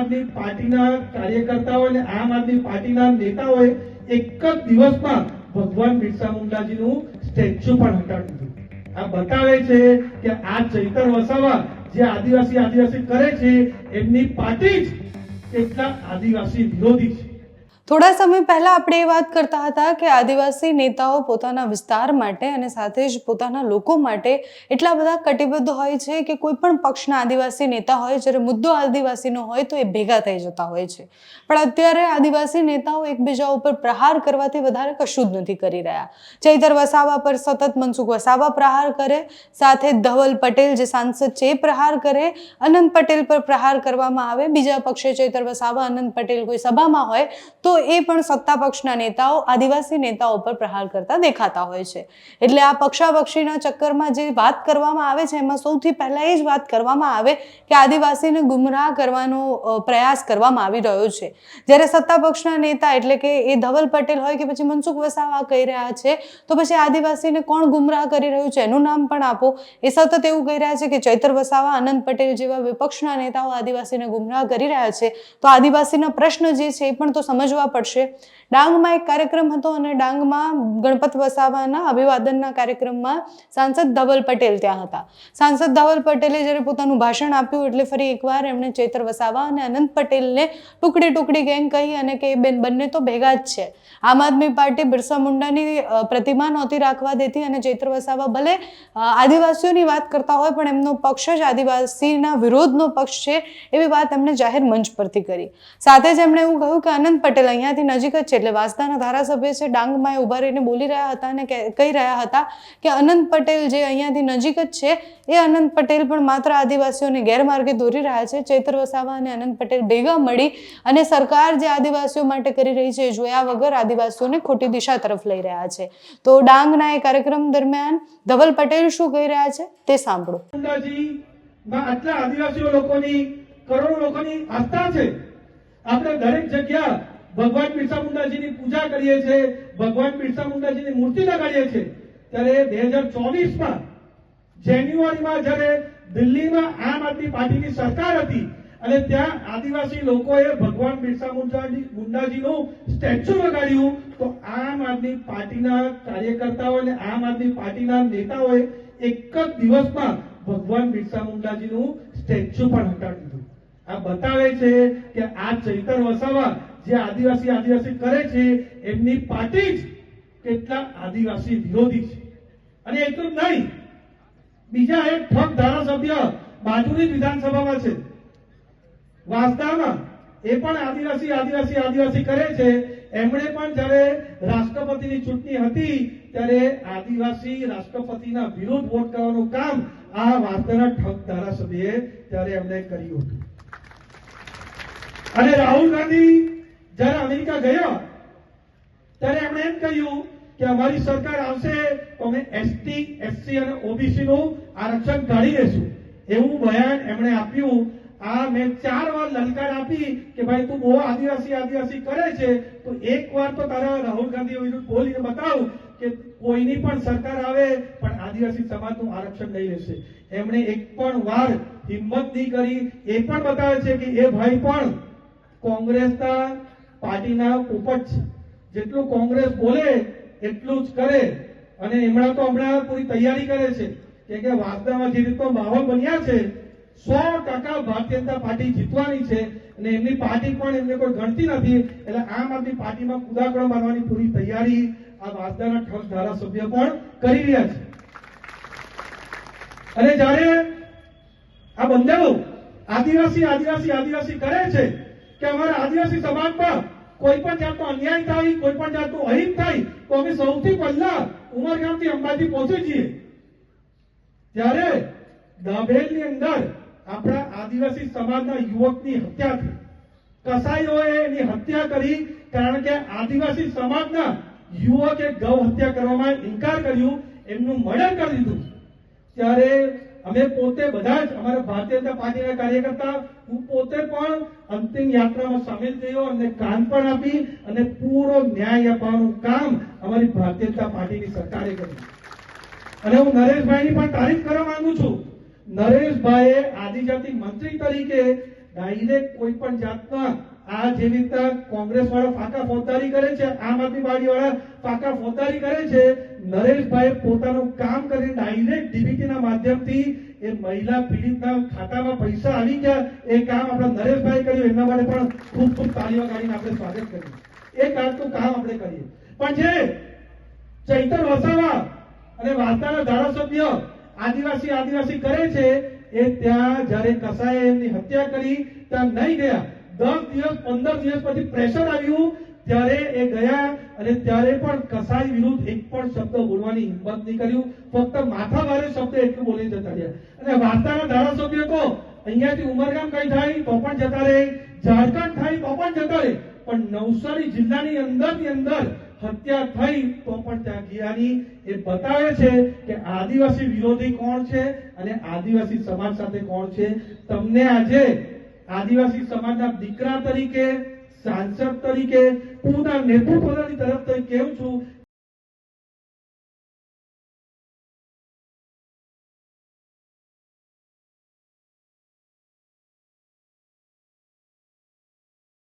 આદમી પાર્ટીના કાર્યકર્તાઓ અને આમ આદમી પાર્ટીના નેતાઓએ એક જ દિવસમાં ભગવાન બિરસા મુંડાજીનું સ્ટેચ્યુ પણ હટાવી દીધું। આ બતાવે છે કે આ ચૈતર વસાવા જે આદિવાસી કરે છે એમની પાર્ટી જ કેટલા આદિવાસી વિરોધી છે। થોડા સમય પહેલા આપણે એ વાત કરતા હતા કે આદિવાસી નેતાઓ પોતાના વિસ્તાર માટે અને સાથે જ પોતાના લોકો માટે એટલા બધા કટિબદ્ધ હોય છે કે કોઈ પણ પક્ષના આદિવાસી નેતા હોય, જ્યારે મુદ્દો આદિવાસીનો હોય તો એ ભેગા થઈ જતા હોય છે। પણ અત્યારે આદિવાસી નેતાઓ એકબીજા ઉપર પ્રહાર કરવાથી વધારે કશું જ નથી કરી રહ્યા। ચૈતર વસાવા પર સતત મનસુખ વસાવા પ્રહાર કરે, સાથે ધવલ પટેલ જે સાંસદ છે એ પ્રહાર કરે, અનંત પટેલ પર પ્રહાર કરવામાં આવે, બીજા પક્ષે ચૈતર વસાવા અનંત પટેલ કોઈ સભામાં હોય તો એ પણ સત્તા પક્ષના નેતાઓ આદિવાસી નેતાઓ પર પ્રહાર કરતા દેખાતા હોય છે। એટલે આ પક્ષાપક્ષીના ચક્કરમાં જે વાત કરવામાં આવે છે એમાં સૌથી પહેલા એ જ વાત કરવામાં આવે કે આદિવાસીને ગુમરાહ કરવાનો પ્રયાસ કરવામાં આવી રહ્યો છે। જ્યારે સત્તા પક્ષના નેતા એટલે કે એ ધવલ પટેલ હોય કે પછી મનસુખ વસાવા કહી રહ્યા છે તો પછી આદિવાસીને કોણ ગુમરાહ કરી રહ્યું છે એનું નામ પણ આપો। એ સતત એવું કહી રહ્યા છે કે ચૈતર વસાવા, અનંત પટેલ જેવા વિપક્ષના નેતાઓ આદિવાસીને ગુમરાહ કરી રહ્યા છે, તો આદિવાસીના પ્રશ્ન જે છે એ પણ તો સમજવા પડશે। ડાંગમાં એક કાર્યક્રમ હતો અને ડાંગમાં ગણપત વસાવાના અભિવાદનના કાર્યક્રમમાં સાંસદ ધવલ પટેલ ત્યાં હતા। સાંસદ ધવલ પટેલે જ્યારે પોતાનું ભાષણ આપ્યું એટલે ફરી એકવાર એમણે ચૈતર વસાવા અને અનંત પટેલને ટુકડી ગેંગ કહી અને કે એ બંને તો ભેગા જ છે। આમ આદમી પાર્ટી બિરસા મુંડાની પ્રતિમા નહોતી રાખવા દેતી અને ચૈતર વસાવા ભલે આદિવાસીઓની વાત કરતા હોય પણ એમનો પક્ષ જ આદિવાસીના વિરોધનો પક્ષ છે એવી વાત એમણે જાહેર મંચ પરથી કરી। સાથે જ એમણે એવું કહ્યું કે અનંત પટેલ અહીંયાથી નજીક જ છે એટલે વાંસદાના ધારાસભ્ય છે, ડાંગમાં ઉભા રહીને બોલી રહ્યા હતા અને કહી રહ્યા હતા કે અનંત પટેલ જે અહીંયાથી નજીક જ છે એ અનંત પટેલ પણ માત્ર આદિવાસીઓને ગેરમાર્ગે દોરી રહ્યા છે। ચૈતર વસાવા અને અનંત પટેલ ભેગા મળી અને સરકાર જે આદિવાસીઓ માટે કરી રહી છે એ જોયા વગર આદિવાસીઓને ખોટી દિશા તરફ લઈ રહ્યા છે। તો ડાંગના એ કાર્યક્રમ દરમિયાન ધવલ પટેલ શું કહી રહ્યા છે તે સાંભળો। આટલા આદિવાસીઓ લોકોની, કરોડો લોકોની આસ્થા છે। આપણે દરેક જગ્યા ભગવાન બિરસા મુંડાજીની પૂજા કરીએ છીએ, ભગવાન બિરસા મુંડાજીની મૂર્તિ લગાડીએ છીએ। ત્યારે 2024માં જાન્યુઆરીમાં જ્યારે દિલ્હીમાં આમ આદમી પાર્ટીની સરકાર હતી અને ત્યાં આદિવાસી લોકોએ ભગવાન બિરસા મુંડાજીનું સ્ટેચ્યુ લગાડ્યું તો આમ આદમી પાર્ટીના કાર્યકર્તાઓ અને આમ આદમી પાર્ટીના નેતાઓએ એક જ દિવસમાં ભગવાન બિરસા મુંડાજીનું સ્ટેચ્યુ પણ હટાવી દીધું। આ બતાવે છે કે આ ચૈતર વસાવા જે આદિવાસી કરે છે એમની પાર્ટી જ કેટલા આદિવાસી વિરોધી છે। અને એટલું જ નહીં, બીજા એક ઠગ ધારાસભ્ય બાજુની વિધાનસભામાં છે વાંસદામાં, એ પણ આદિવાસી કરે છે। એમણે પણ જ્યારે રાષ્ટ્રપતિની ચૂંટણી હતી ત્યારે આદિવાસી રાષ્ટ્રપતિના વિરુદ્ધ વોટ કરવાનું કામ આ વાંસદાના ઠગ ધારાસભ્યએ ત્યારે એમણે કર્યું હતું। અને રાહુલ ગાંધી જ્યારે અમેરિકા ગયા ત્યારે એમણે એમ કહ્યું કે અમારી સરકાર આવશે તો અમે ST, SC અને OBC નું આરક્ષણ કાઢી લેશું, એવું બયાન એમણે આપ્યું। આ મેં 4 વાર લલકાર આપી કે ભાઈ તું બહુ આદિવાસી કરે છે તો એક વાર તો તારા રાહુલ ગાંધી વિરુદ્ધ બોલીને બતાવ કે કોઈની પણ સરકાર આવે પણ આદિવાસી સમાજનું આરક્ષણ નહીં લેશે। એમણે એક પણ વાર હિંમત નહીં કરી। એ પણ બતાવે છે કે એ ભાઈ પણ કોંગ્રેસના પાર્ટીના પોપટ છે, જેટલું કોંગ્રેસ બોલે એટલું જ કરે। અને હમણાં પૂરી તૈયારી કરે છે કે વાંસદામાં જે રીતનો માહોલ બન્યા છે 100% ભારતીય જનતા પાર્ટી જીતવાની છે અને એમની પાર્ટી પણ એમને કોઈ ગણતી નથી, એટલે આમ આદમી પાર્ટીમાં કુદાકડો મારવાની પૂરી તૈયારી આ વાંસદાના ઠગ ધારાસભ્ય પણ કરી રહ્યા છે। અને જ્યારે આ બંનેઓ આદિવાસી કરે છે કે અમારા આદિવાસી સમાજમાં કોઈ પણ જાતનો અન્યાય થાય, કોઈ પણ જાતનું અહિત થાય તો અમે સૌથી પહેલા ઉમરગામથી અંબાજી પહોંચી છીએ। ત્યારે દાભેલની અંદર આપણા આદિવાસી સમાજના યુવકની હત્યા થઈ, કસાઈઓએ એની હત્યા કરી કારણ કે આદિવાસી સમાજના યુવકે ગૌ હત્યા કરવામાં ઇનકાર કર્યું, એમનું મર્ડર કરી દીધું। ત્યારે અમે પોતે બધા જ અમારા ભારતીય જનતા પાર્ટીના કાર્યકર્તા, હું પોતે પણ અંતિમ યાત્રામાં સામેલ થયો અને કાન પણ આપી અને પૂરો ન્યાય આપવાનું કામ અમારી ભારતીય જનતા પાર્ટીની સરકારે કર્યું। અને હું નરેશભાઈની પણ તારીફ કરવા માંગુ છું। નરેશભાઈએ આદિજાતિ મંત્રી તરીકે ડાયરેક્ટ કોઈ પણ જાતના આ જેવી રીતના કોંગ્રેસ વાળા ફાકા ફોજદારી કરે છે, આમ આદમી પાર્ટી વાળા ફાકા ફોજદારી કરે છે, નરેશભાઈ પોતાનું કામ કરીને ડાયરેક્ટ ડીબીટી ના માધ્યમથી એ મહિલા પીડિતના ખાતામાં પૈસા આવી ગયા, એ કામ આપણા નરેશભાઈ કર્યું, એમના માટે પણ ખૂબ ખૂબ તાળીઓ કાઢીને આપણે સ્વાગત કરીએ. એ કામનું કામ આપણે કરીએ. પણ જે ચૈતર વસાવા અને વાર્તાના ધારાસભ્ય આદિવાસી કરે છે, એ ત્યાં જ્યારે કસાએ એમની હત્યા કરી ત્યાં નહીં ગયા. 10 દિવસ 15 દિવસ પછી પ્રેશર આવ્યું ત્યારે એ ગયા અને ત્યારે પણ કસાઈ વિરુદ્ધ એક પણ શબ્દ બોલવાની હિંમત નહીં કર્યું. ફક્ત માથા ભારે શબ્દ એટલું બોલી જતા રહ્યા. અને વાર્તાના ધારાસભ્ય તો અહીંયાથી ઉમરગામ કઈ થાય તો પણ જતા રહે, ઝારખંડ થાય તો પણ જતા રહે, પણ નવસારી જિલ્લાની અંદર હત્યા થઈ તો પણ ત્યાં ગયાની. એ બતાવે છે કે આદિવાસી વિરોધી કોણ છે અને આદિવાસી સમાજ સાથે કોણ છે. તમને આજે આદિવાસી સમાજના દીકરા તરીકે, સાંસદ તરીકે, પૂરના નેતૃત્વની તરફથી કહું છું